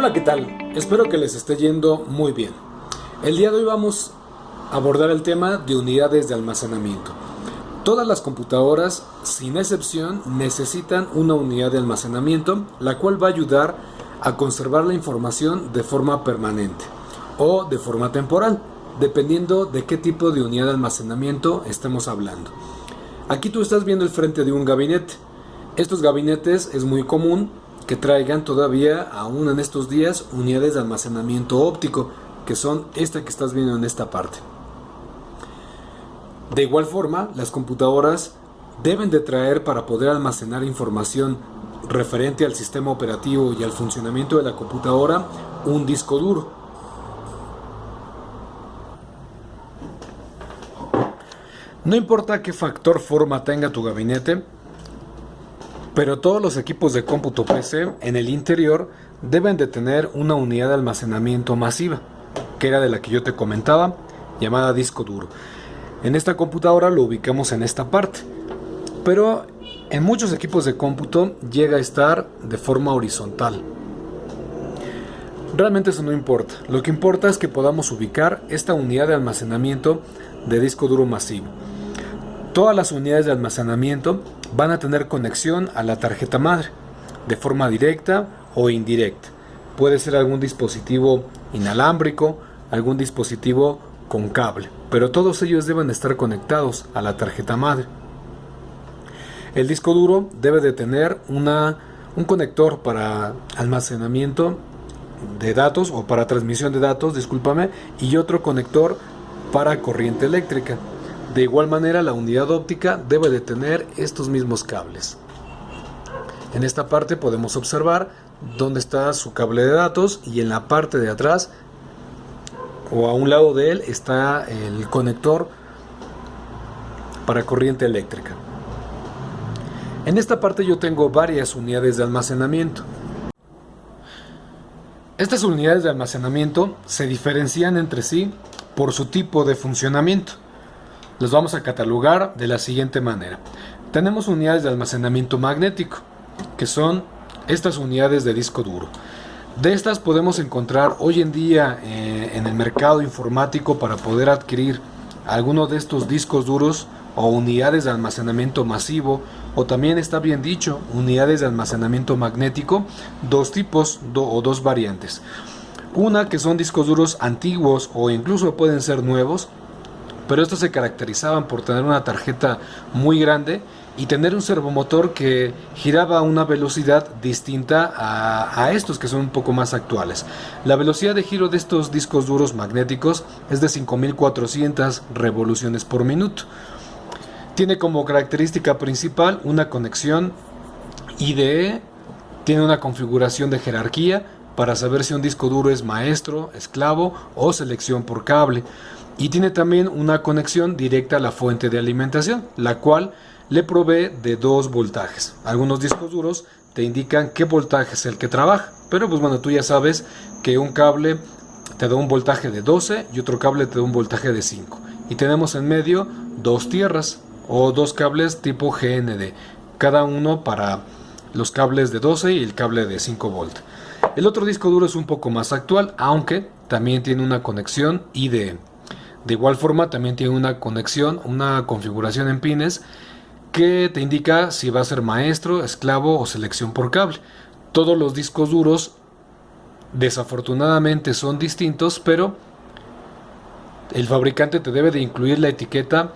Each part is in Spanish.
Hola, ¿qué tal? Espero que les esté yendo muy bien. El día de hoy vamos a abordar el tema de unidades de almacenamiento. Todas las computadoras, sin excepción, necesitan una unidad de almacenamiento, la cual va a ayudar a conservar la información de forma permanente o de forma temporal, dependiendo de qué tipo de unidad de almacenamiento estemos hablando. Aquí tú estás viendo el frente de un gabinete. Estos gabinetes es muy común que traigan todavía, aún en estos días, unidades de almacenamiento óptico, que son esta que estás viendo en esta parte. De igual forma, las computadoras deben de traer, para poder almacenar información referente al sistema operativo y al funcionamiento de la computadora, un disco duro. No importa qué factor forma tenga tu gabinete, pero todos los equipos de cómputo PC en el interior deben de tener una unidad de almacenamiento masiva, que era de la que yo te comentaba, llamada disco duro. En esta computadora lo ubicamos en esta parte, pero en muchos equipos de cómputo llega a estar de forma horizontal. Realmente eso no importa, lo que importa es que podamos ubicar esta unidad de almacenamiento de disco duro masivo. Todas las unidades de almacenamiento van a tener conexión a la tarjeta madre, de forma directa o indirecta. Puede ser algún dispositivo inalámbrico, algún dispositivo con cable, pero todos ellos deben estar conectados a la tarjeta madre. El disco duro debe de tener un conector para almacenamiento de datos, o para transmisión de datos, discúlpame, y otro conector para corriente eléctrica. De igual manera, la unidad óptica debe de tener estos mismos cables. En esta parte podemos observar dónde está su cable de datos, y en la parte de atrás o a un lado de él está el conector para corriente eléctrica. En esta parte yo tengo varias unidades de almacenamiento. Estas unidades de almacenamiento se diferencian entre sí por su tipo de funcionamiento. Los vamos a catalogar de la siguiente manera. Tenemos unidades de almacenamiento magnético, que son estas unidades de disco duro. De estas podemos encontrar hoy en día en el mercado informático, para poder adquirir alguno de estos discos duros o unidades de almacenamiento masivo, o también está bien dicho, unidades de almacenamiento magnético, dos tipos o dos variantes. Una que son discos duros antiguos o incluso pueden ser nuevos, pero estos se caracterizaban por tener una tarjeta muy grande y tener un servomotor que giraba a una velocidad distinta a estos que son un poco más actuales. La velocidad de giro de estos discos duros magnéticos es de 5400 revoluciones por minuto. Tiene como característica principal una conexión IDE, tiene una configuración de jerarquía para saber si un disco duro es maestro, esclavo o selección por cable. Y tiene también una conexión directa a la fuente de alimentación, la cual le provee de 2 voltajes. Algunos discos duros te indican qué voltaje es el que trabaja, pero pues bueno, tú ya sabes que un cable te da un voltaje de 12 y otro cable te da un voltaje de 5. Y tenemos en medio 2 tierras o 2 cables tipo GND, cada uno para los cables de 12 y el cable de 5 volt. El otro disco duro es un poco más actual, aunque también tiene una conexión IDE. De igual forma también tiene una conexión, una configuración en pines que te indica si va a ser maestro, esclavo o selección por cable. Todos los discos duros desafortunadamente son distintos, pero el fabricante te debe de incluir la etiqueta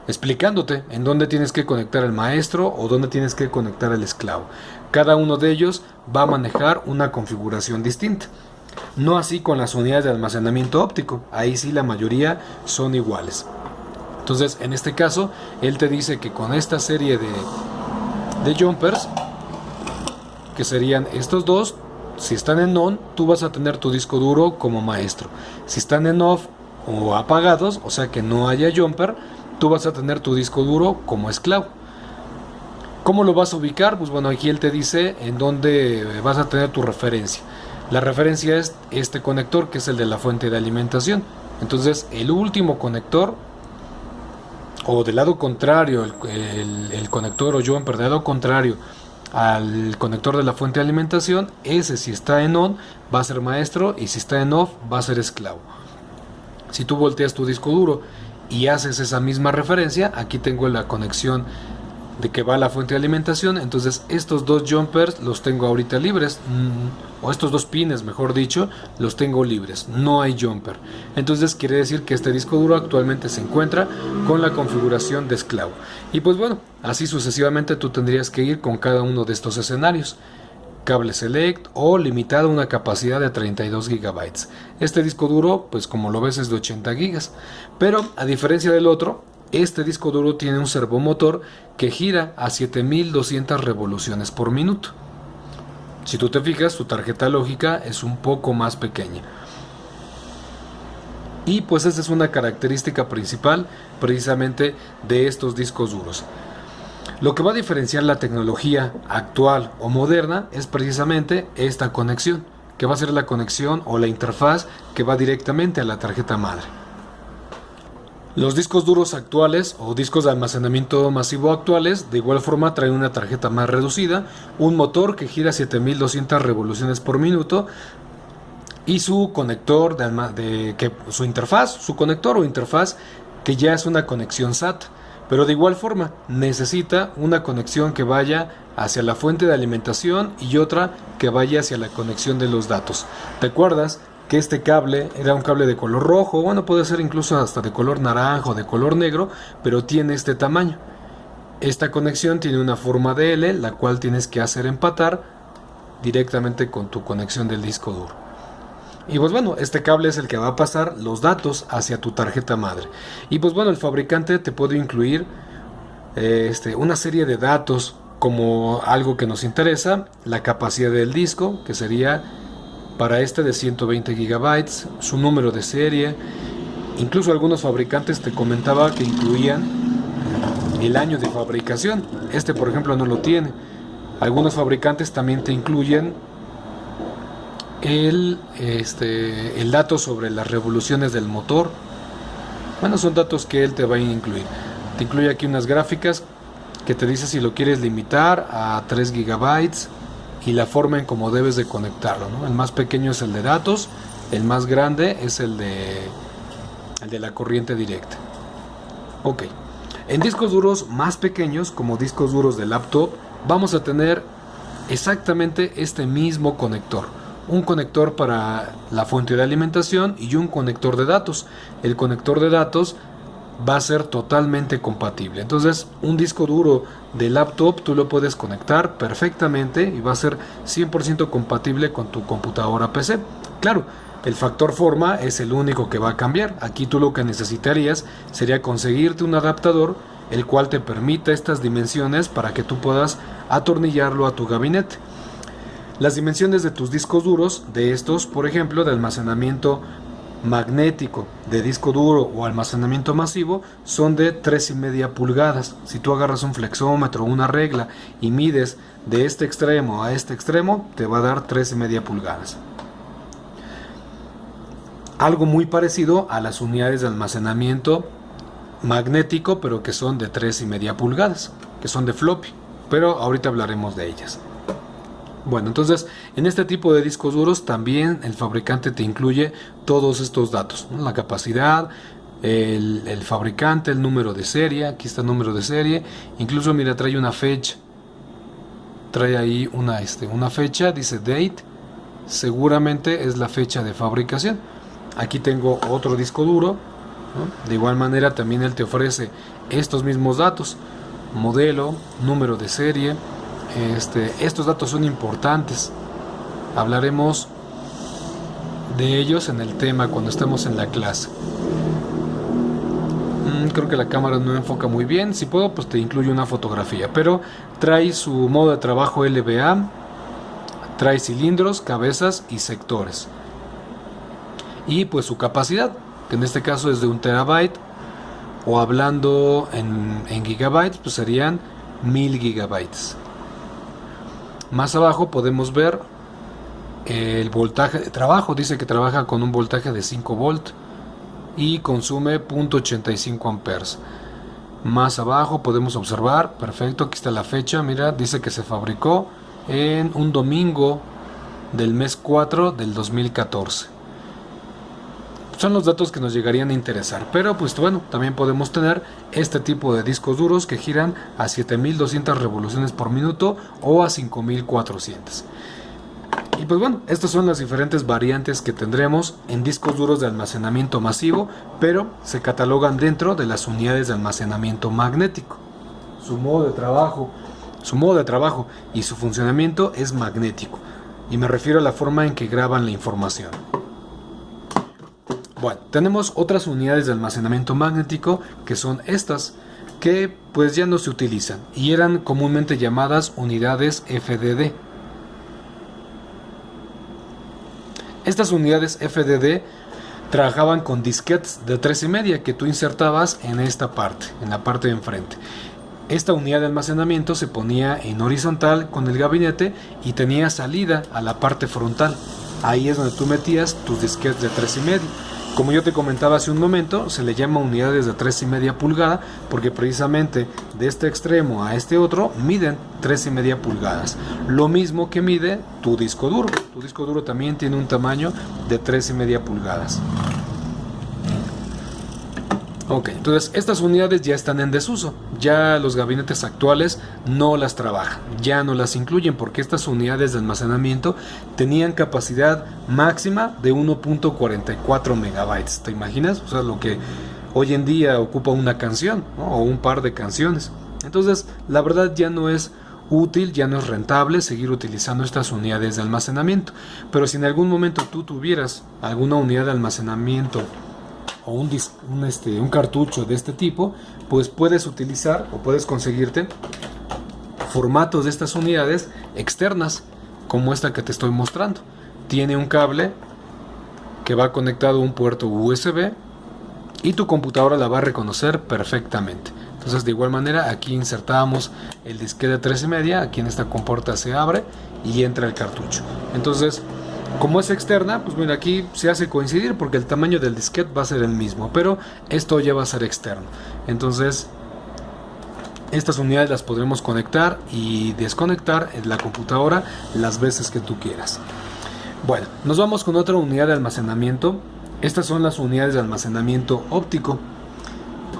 explicándote en dónde tienes que conectar el maestro o dónde tienes que conectar el esclavo. Cada uno de ellos va a manejar una configuración distinta. No así con las unidades de almacenamiento óptico, ahí sí la mayoría son iguales. Entonces, en este caso, él te dice que con esta serie de jumpers, que serían estos dos, si están en on, tú vas a tener tu disco duro como maestro. Si están en off o apagados, o sea que no haya jumper, tú vas a tener tu disco duro como esclavo. ¿Cómo lo vas a ubicar? Pues bueno, aquí él te dice en dónde vas a tener tu referencia. La referencia es este conector, que es el de la fuente de alimentación. Entonces, el último conector, o del lado contrario, el conector o jumper del lado contrario al conector de la fuente de alimentación, ese si está en on va a ser maestro y si está en off va a ser esclavo. Si tú volteas tu disco duro y haces esa misma referencia, aquí tengo la conexión de que va a la fuente de alimentación, entonces estos dos jumpers los tengo ahorita libres, o estos dos pines mejor dicho, los tengo libres, no hay jumper. Entonces quiere decir que este disco duro actualmente se encuentra con la configuración de esclavo. Y pues bueno, así sucesivamente tú tendrías que ir con cada uno de estos escenarios. Cable select o limitado a una capacidad de 32 GB. Este disco duro, pues como lo ves, es de 80 GB, pero a diferencia del otro, este disco duro tiene un servomotor que gira a 7200 revoluciones por minuto. Si tú te fijas, su tarjeta lógica es un poco más pequeña. Y pues esa es una característica principal precisamente de estos discos duros. Lo que va a diferenciar la tecnología actual o moderna es precisamente esta conexión, que va a ser la conexión o la interfaz que va directamente a la tarjeta madre. Los discos duros actuales o discos de almacenamiento masivo actuales de igual forma traen una tarjeta más reducida, un motor que gira 7200 revoluciones por minuto y su conector su interfaz, su conector o interfaz que ya es una conexión SAT, pero de igual forma necesita una conexión que vaya hacia la fuente de alimentación y otra que vaya hacia la conexión de los datos. ¿Te acuerdas que este cable era un cable de color rojo? Bueno, puede ser incluso hasta de color naranja o de color negro, pero tiene este tamaño. Esta conexión tiene una forma de L, la cual tienes que hacer empatar directamente con tu conexión del disco duro. Y pues bueno, este cable es el que va a pasar los datos hacia tu tarjeta madre. Y pues bueno, el fabricante te puede incluir una serie de datos como algo que nos interesa, la capacidad del disco, que sería para este de 120 GB, su número de serie. Incluso algunos fabricantes te comentaba que incluían el año de fabricación. Este por ejemplo no lo tiene. Algunos fabricantes también te incluyen el dato sobre las revoluciones del motor. Bueno, son datos que él te va a incluir. Te incluye aquí unas gráficas que te dice si lo quieres limitar a 3 GB y la forma en cómo debes de conectarlo, ¿no? El más pequeño es el de datos, el más grande es el de la corriente directa. Ok, en discos duros más pequeños, como discos duros de laptop, vamos a tener exactamente este mismo conector. Un conector para la fuente de alimentación y un conector de datos. El conector de datos va a ser totalmente compatible. Entonces, un disco duro de laptop tú lo puedes conectar perfectamente y va a ser 100% compatible con tu computadora PC. Claro, el factor forma es el único que va a cambiar. Aquí tú lo que necesitarías sería conseguirte un adaptador el cual te permita estas dimensiones para que tú puedas atornillarlo a tu gabinete. Las dimensiones de tus discos duros, de estos, por ejemplo, de almacenamiento magnético, de disco duro o almacenamiento masivo, son de 3,5 pulgadas. Si tú agarras un flexómetro o una regla y mides de este extremo a este extremo, te va a dar 3,5 pulgadas. Algo muy parecido a las unidades de almacenamiento magnético, pero que son de 3,5 pulgadas, que son de floppy, pero ahorita hablaremos de ellas. Bueno, entonces en este tipo de discos duros también el fabricante te incluye todos estos datos, ¿no? La capacidad, el fabricante, el número de serie, aquí está el número de serie, incluso mira, trae una fecha, trae ahí una fecha, dice date, seguramente es la fecha de fabricación. Aquí tengo otro disco duro, ¿no? De igual manera también él te ofrece estos mismos datos, modelo, número de serie. Estos datos son importantes, hablaremos de ellos en el tema cuando estemos en la clase. Creo que la cámara no enfoca muy bien. Si puedo, pues te incluyo una fotografía, pero trae su modo de trabajo LVA, trae cilindros, cabezas y sectores, y pues su capacidad, que en este caso es de 1 terabyte, o hablando en gigabytes, pues serían 1000 gigabytes. Más abajo podemos ver el voltaje de trabajo. Dice que trabaja con un voltaje de 5 volt y consume 0.85 amperes. Más abajo podemos observar, perfecto, aquí está la fecha, mira, dice que se fabricó en un domingo del mes 4 del 2014. Son los datos que nos llegarían a interesar, pero pues bueno, también podemos tener este tipo de discos duros que giran a 7200 revoluciones por minuto o a 5400. Y pues bueno, estas son las diferentes variantes que tendremos en discos duros de almacenamiento masivo, pero se catalogan dentro de las unidades de almacenamiento magnético. Su modo de trabajo y su funcionamiento es magnético, y me refiero a la forma en que graban la información. Bueno, tenemos otras unidades de almacenamiento magnético que son estas, que pues ya no se utilizan y eran comúnmente llamadas unidades FDD. Estas unidades FDD trabajaban con disquetes de 3,5 que tú insertabas en esta parte, en la parte de enfrente. Esta unidad de almacenamiento se ponía en horizontal con el gabinete y tenía salida a la parte frontal. Ahí es donde tú metías tus disquetes de 3,5. Como yo te comentaba hace un momento, se le llama unidades de 3,5 pulgada porque precisamente de este extremo a este otro miden 3,5 pulgadas. Lo mismo que mide tu disco duro. Tu disco duro también tiene un tamaño de 3,5 pulgadas. Ok, entonces estas unidades ya están en desuso. Ya los gabinetes actuales no las trabajan, ya no las incluyen porque estas unidades de almacenamiento tenían capacidad máxima de 1.44 megabytes. ¿Te imaginas? O sea, lo que hoy en día ocupa una canción, ¿no? O un par de canciones. Entonces, la verdad ya no es útil, ya no es rentable seguir utilizando estas unidades de almacenamiento. Pero si en algún momento tú tuvieras alguna unidad de almacenamiento o un cartucho de este tipo, pues puedes utilizar o puedes conseguirte formatos de estas unidades externas, como esta que te estoy mostrando. Tiene un cable que va conectado a un puerto USB y tu computadora la va a reconocer perfectamente. Entonces, de igual manera, aquí insertamos el disquete de 3,5, aquí en esta compuerta se abre y entra el cartucho. Entonces, como es externa, pues mira, aquí se hace coincidir porque el tamaño del disquete va a ser el mismo, pero esto ya va a ser externo. Entonces, estas unidades las podremos conectar y desconectar en la computadora las veces que tú quieras. Bueno, nos vamos con otra unidad de almacenamiento. Estas son las unidades de almacenamiento óptico.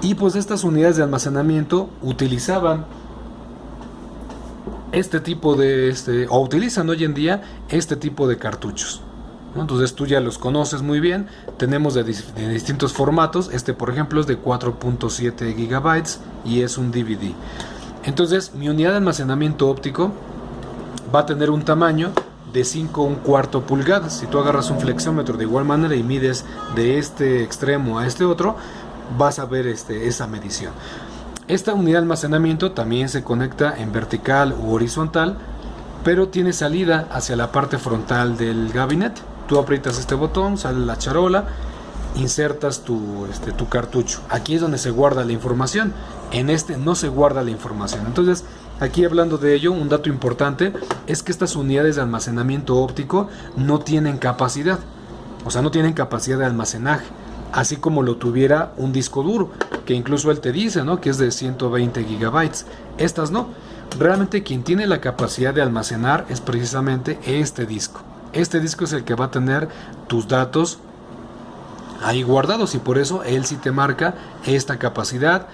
Y pues estas unidades de almacenamiento utilizaban o utilizan hoy en día este tipo de cartuchos, ¿no? Entonces tú ya los conoces muy bien. Tenemos de distintos formatos. Este, por ejemplo, es de 4.7 gigabytes y es un DVD. Entonces mi unidad de almacenamiento óptico va a tener un tamaño de 5 1/4 pulgadas. Si tú agarras un flexiómetro de igual manera y mides de este extremo a este otro, vas a ver esa medición. Esta unidad de almacenamiento también se conecta en vertical u horizontal, pero tiene salida hacia la parte frontal del gabinete. Tú aprietas este botón, sale la charola, insertas tu cartucho. Aquí es donde se guarda la información. En este no se guarda la información. Entonces, aquí hablando de ello, un dato importante es que estas unidades de almacenamiento óptico no tienen capacidad. O sea, no tienen capacidad de almacenaje, así como lo tuviera un disco duro, que incluso él te dice, ¿no?, que es de 120 gigabytes. Estas no. Realmente quien tiene la capacidad de almacenar es precisamente este disco. Este disco es el que va a tener tus datos ahí guardados y por eso él sí te marca esta capacidad,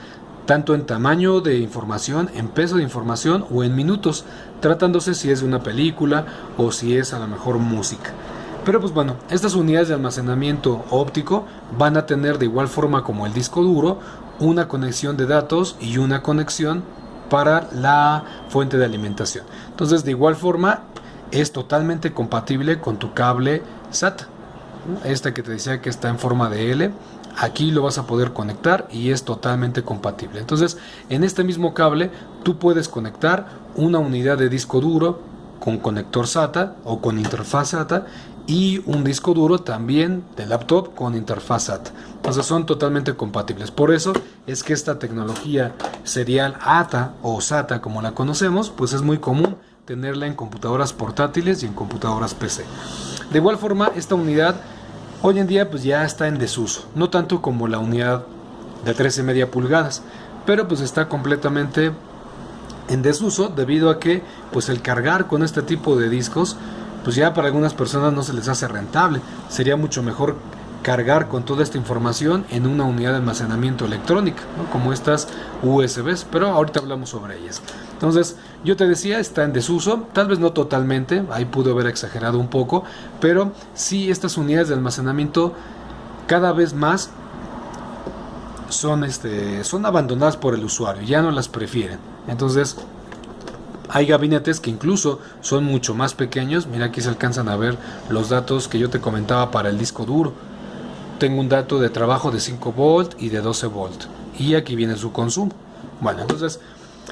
tanto en tamaño de información, en peso de información o en minutos, tratándose si es de una película o si es a lo mejor música. Pero pues bueno, estas unidades de almacenamiento óptico van a tener de igual forma como el disco duro una conexión de datos y una conexión para la fuente de alimentación. Entonces, de igual forma es totalmente compatible con tu cable SATA. Esta que te decía que está en forma de L, aquí lo vas a poder conectar y es totalmente compatible. Entonces, en este mismo cable tú puedes conectar una unidad de disco duro con conector SATA o con interfaz SATA y un disco duro también de laptop con interfaz SATA. Entonces son totalmente compatibles. Por eso es que esta tecnología serial ATA o SATA, como la conocemos, pues es muy común tenerla en computadoras portátiles y en computadoras PC. De igual forma, esta unidad hoy en día pues ya está en desuso, no tanto como la unidad de 13,5 pulgadas, pero pues está completamente en desuso debido a que pues el cargar con este tipo de discos pues ya para algunas personas no se les hace rentable. Sería mucho mejor cargar con toda esta información en una unidad de almacenamiento electrónica, ¿no? Como estas USBs, pero ahorita hablamos sobre ellas. Entonces, yo te decía, está en desuso, tal vez no totalmente, ahí pude haber exagerado un poco, pero sí estas unidades de almacenamiento cada vez más son abandonadas por el usuario, ya no las prefieren. Entonces, hay gabinetes que incluso son mucho más pequeños. Mira, aquí se alcanzan a ver los datos que yo te comentaba para el disco duro. Tengo un dato de trabajo de 5 volt y de 12 volt. Y aquí viene su consumo. Bueno, entonces,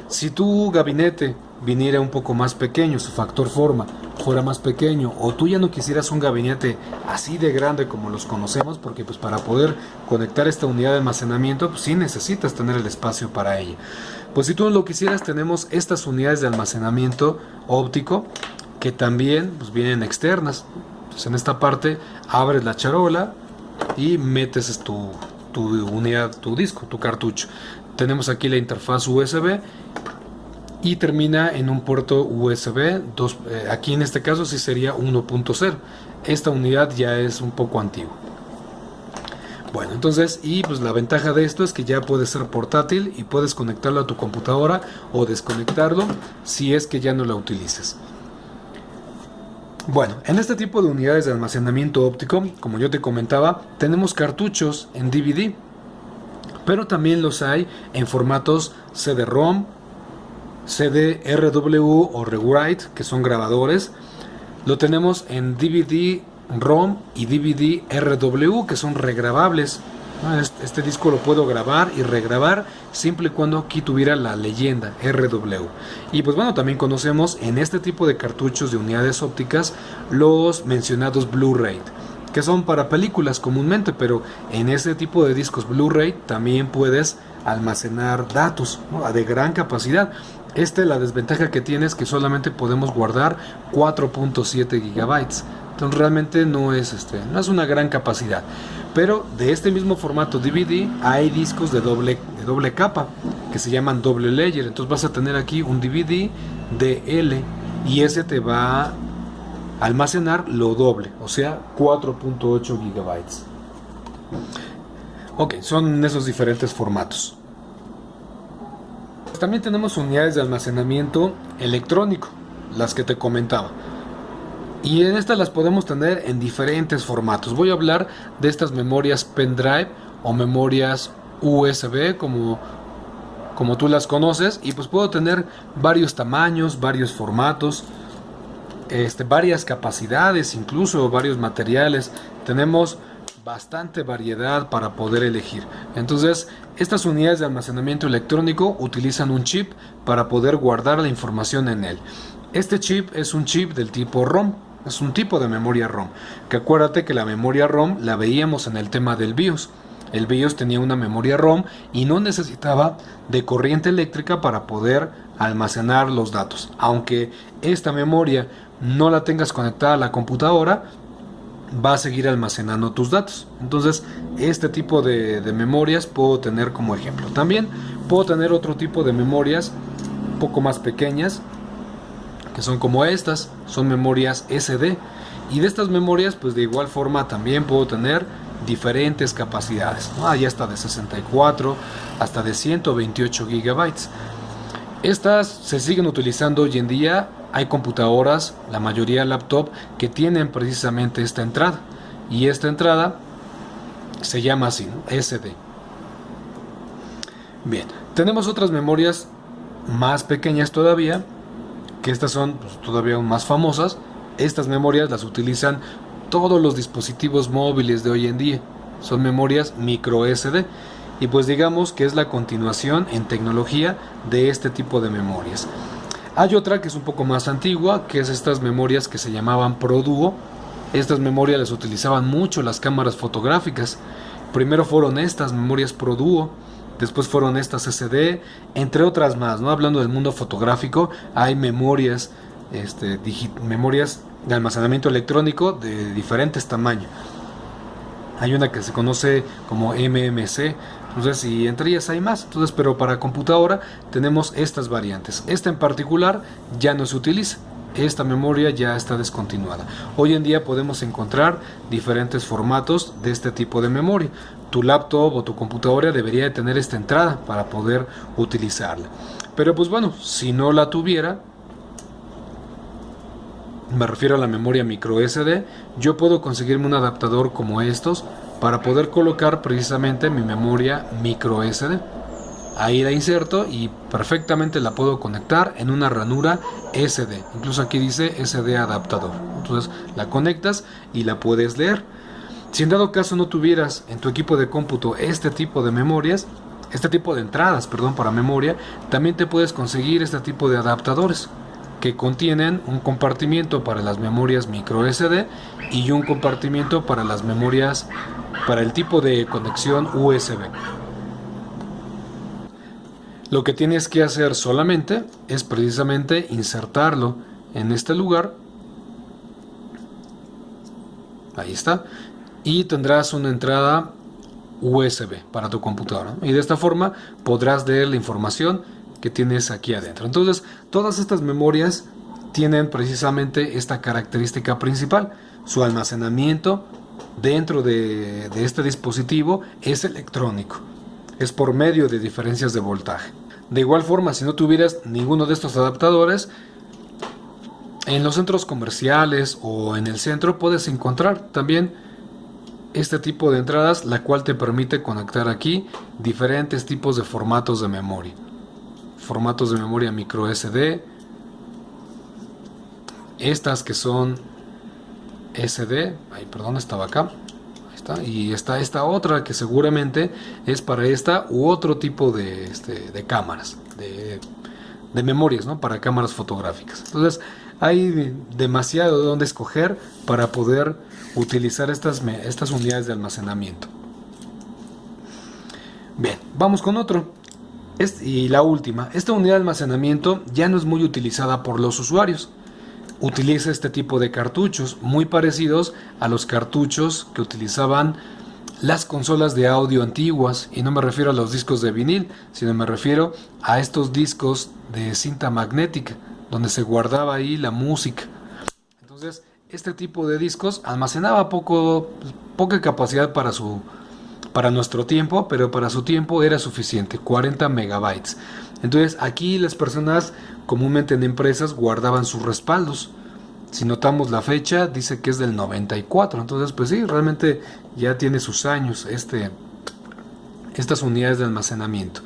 si tu gabinete viniera un poco más pequeño, su factor forma fuera más pequeño, o tú ya no quisieras un gabinete así de grande como los conocemos, porque pues para poder conectar esta unidad de almacenamiento, pues sí necesitas tener el espacio para ella. Pues si tú no lo quisieras, tenemos estas unidades de almacenamiento óptico que también pues vienen externas. Entonces en esta parte abres la charola y metes tu unidad, tu disco, tu cartucho. Tenemos aquí la interfaz USB y termina en un puerto USB 2, aquí en este caso sí sería 1.0. Esta unidad ya es un poco antigua. Bueno, entonces, y pues la ventaja de esto es que ya puede ser portátil y puedes conectarlo a tu computadora o desconectarlo si es que ya no la utilizas. Bueno, en este tipo de unidades de almacenamiento óptico, como yo te comentaba, tenemos cartuchos en DVD, pero también los hay en formatos CD-ROM, CD-RW o Rewrite, que son grabadores. Lo tenemos en DVD-ROM y DVD-RW, que son regrabables. Este disco lo puedo grabar y regrabar siempre y cuando aquí tuviera la leyenda RW. Y pues bueno, también conocemos en este tipo de cartuchos de unidades ópticas los mencionados Blu-ray, que son para películas comúnmente, pero en este tipo de discos Blu-ray también puedes almacenar datos, ¿no? De gran capacidad. La desventaja que tiene es que solamente podemos guardar 4.7 gigabytes. Entonces realmente no es una gran capacidad. Pero de este mismo formato DVD hay discos de doble capa que se llaman doble layer. Entonces vas a tener aquí un DVD DL y ese te va a almacenar lo doble, o sea 4.8 gigabytes. Ok, son esos diferentes formatos. También tenemos unidades de almacenamiento electrónico, las que te comentaba. Y en estas las podemos tener en diferentes formatos. Voy a hablar de estas memorias pendrive o memorias USB como tú las conoces. Y pues puedo tener varios tamaños, varios formatos, varias capacidades, incluso varios materiales. Tenemos bastante variedad para poder elegir. Entonces, estas unidades de almacenamiento electrónico utilizan un chip para poder guardar la información en él. Este chip es un chip del tipo ROM, es un tipo de memoria ROM, que acuérdate que la memoria ROM la veíamos en el tema del BIOS. El BIOS tenía una memoria ROM y no necesitaba de corriente eléctrica para poder almacenar los datos. Aunque esta memoria no la tengas conectada a la computadora, va a seguir almacenando tus datos. Entonces, este tipo de memorias puedo tener como ejemplo. También puedo tener otro tipo de memorias un poco más pequeñas, que son como estas, son memorias SD. Y de estas memorias, pues de igual forma también puedo tener diferentes capacidades, ¿no? Hay hasta de 64, hasta de 128 gigabytes. Estas se siguen utilizando hoy en día. Hay computadoras, la mayoría laptop, que tienen precisamente esta entrada. Y esta entrada se llama así, ¿no? SD. Bien, tenemos otras memorias más pequeñas todavía, que estas son pues, todavía aún más famosas. Estas memorias las utilizan todos los dispositivos móviles de hoy en día. Son memorias micro SD. Y pues digamos que es la continuación en tecnología de este tipo de memorias. Hay otra que es un poco más antigua, que es estas memorias que se llamaban ProDuo. Estas memorias las utilizaban mucho las cámaras fotográficas. Primero fueron estas memorias ProDuo, después fueron estas SD, entre otras más, ¿no? Hablando del mundo fotográfico, hay memorias, memorias de almacenamiento electrónico de diferentes tamaños. Hay una que se conoce como MMC, entonces, y entre ellas hay más. Entonces, pero para computadora tenemos estas variantes. Esta en particular ya no se utiliza. Esta memoria ya está descontinuada. Hoy en día podemos encontrar diferentes formatos de este tipo de memoria. Tu laptop o tu computadora debería de tener esta entrada para poder utilizarla. Pero pues bueno, si no la tuviera, me refiero a la memoria micro SD, yo puedo conseguirme un adaptador como estos para poder colocar precisamente mi memoria micro SD. Ahí la inserto y perfectamente la puedo conectar en una ranura SD. Incluso aquí dice SD adaptador. Entonces la conectas y la puedes leer. Si en dado caso no tuvieras en tu equipo de cómputo este tipo de memorias, este tipo de entradas, para memoria, también te puedes conseguir este tipo de adaptadores que contienen un compartimiento para las memorias micro SD y un compartimiento para las memorias para el tipo de conexión USB. Lo que tienes que hacer solamente es precisamente insertarlo en este lugar. Ahí está. Y tendrás una entrada USB para tu computadora. Y de esta forma podrás leer la información que tienes aquí adentro. Entonces, todas estas memorias tienen precisamente esta característica principal. Su almacenamiento dentro de este dispositivo es electrónico. Es por medio de diferencias de voltaje. De igual forma, si no tuvieras ninguno de estos adaptadores, en los centros comerciales o en el centro puedes encontrar también este tipo de entradas, la cual te permite conectar aquí diferentes tipos de formatos de memoria. Formatos de memoria micro SD, estas que son SD, estaba acá. Y está esta otra que seguramente es para esta u otro tipo de cámaras, de memorias, ¿no? Para cámaras fotográficas. Entonces hay demasiado de donde escoger para poder utilizar estas unidades de almacenamiento. Bien, vamos con otro. Y la última, esta unidad de almacenamiento ya no es muy utilizada por los usuarios. Utiliza este tipo de cartuchos muy parecidos a los cartuchos que utilizaban las consolas de audio antiguas, y no me refiero a los discos de vinil, sino me refiero a estos discos de cinta magnética donde se guardaba ahí la música. Entonces este tipo de discos almacenaba poca capacidad para nuestro tiempo, pero para su tiempo era suficiente, 40 megabytes. Entonces aquí las personas comúnmente en empresas guardaban sus respaldos. Si notamos la fecha, dice que es del 94. Entonces pues sí, realmente ya tiene sus años estas unidades de almacenamiento.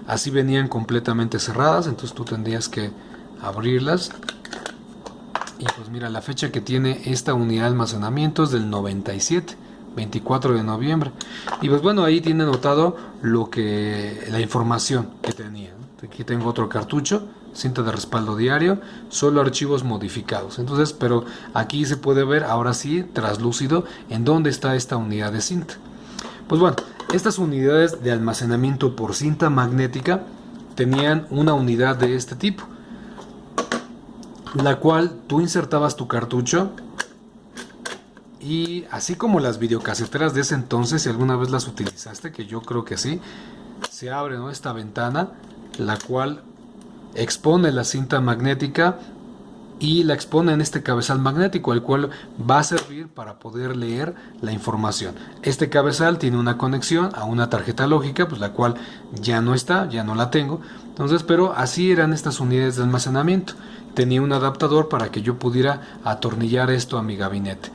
Así venían completamente cerradas, entonces tú tendrías que abrirlas. Y pues mira, la fecha que tiene esta unidad de almacenamiento es del 97, 24 de noviembre. Y pues bueno, ahí tiene notado la información que tenía. Aquí tengo otro cartucho, cinta de respaldo diario, solo archivos modificados. Entonces, pero aquí se puede ver ahora sí, traslúcido, en dónde está esta unidad de cinta. Pues bueno, estas unidades de almacenamiento por cinta magnética tenían una unidad de este tipo, la cual tú insertabas tu cartucho y así como las videocaseteras de ese entonces, si alguna vez las utilizaste, que yo creo que sí, se abre, ¿no?, esta ventana, la cual expone la cinta magnética y la expone en este cabezal magnético, el cual va a servir para poder leer la información. Este cabezal tiene una conexión a una tarjeta lógica, pues la cual ya no está, ya no la tengo. Entonces, pero así eran estas unidades de almacenamiento. Tenía un adaptador para que yo pudiera atornillar esto a mi gabinete.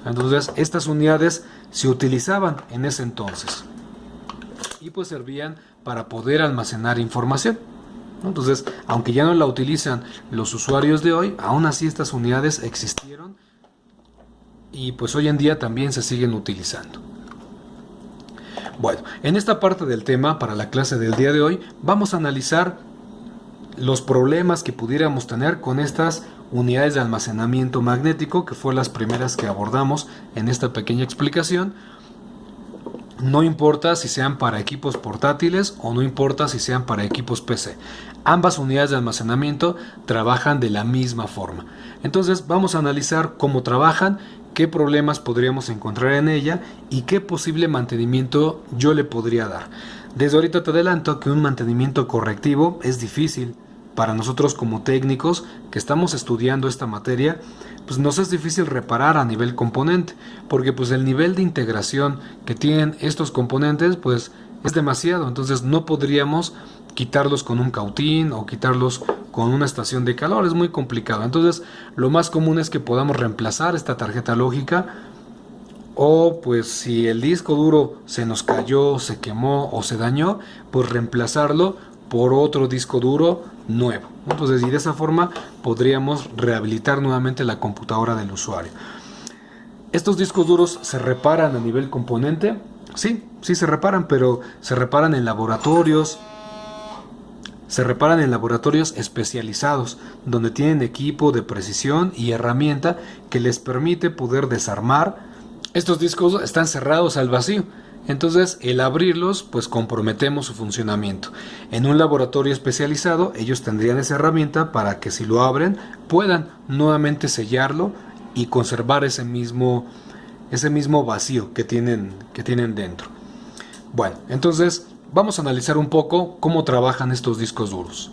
Entonces, estas unidades se utilizaban en ese entonces y pues servían para poder almacenar información. Entonces, aunque ya no la utilizan los usuarios de hoy, aún así estas unidades existieron y pues hoy en día también se siguen utilizando. Bueno, en esta parte del tema, para la clase del día de hoy, vamos a analizar los problemas que pudiéramos tener con estas unidades de almacenamiento magnético, que fue las primeras que abordamos en esta pequeña explicación. No importa si sean para equipos portátiles o no importa si sean para equipos PC. Ambas unidades de almacenamiento trabajan de la misma forma. Entonces vamos a analizar cómo trabajan, qué problemas podríamos encontrar en ella y qué posible mantenimiento yo le podría dar. Desde ahorita te adelanto que un mantenimiento correctivo es difícil. Para nosotros como técnicos que estamos estudiando esta materia, pues nos es difícil reparar a nivel componente, porque pues el nivel de integración que tienen estos componentes pues es demasiado, entonces no podríamos quitarlos con un cautín o quitarlos con una estación de calor, es muy complicado. Entonces lo más común es que podamos reemplazar esta tarjeta lógica, o pues si el disco duro se nos cayó, se quemó o se dañó, pues reemplazarlo por otro disco duro nuevo. Entonces, y de esa forma podríamos rehabilitar nuevamente la computadora del usuario. ¿Estos discos duros se reparan a nivel componente? Sí, sí se reparan, pero se reparan en laboratorios. Se reparan en laboratorios especializados, donde tienen equipo de precisión y herramienta que les permite poder desarmar. Estos discos están cerrados al vacío, entonces el abrirlos pues comprometemos su funcionamiento. En un laboratorio especializado ellos tendrían esa herramienta para que si lo abren puedan nuevamente sellarlo y conservar ese mismo vacío que tienen dentro. Bueno, entonces vamos a analizar un poco cómo trabajan estos discos duros.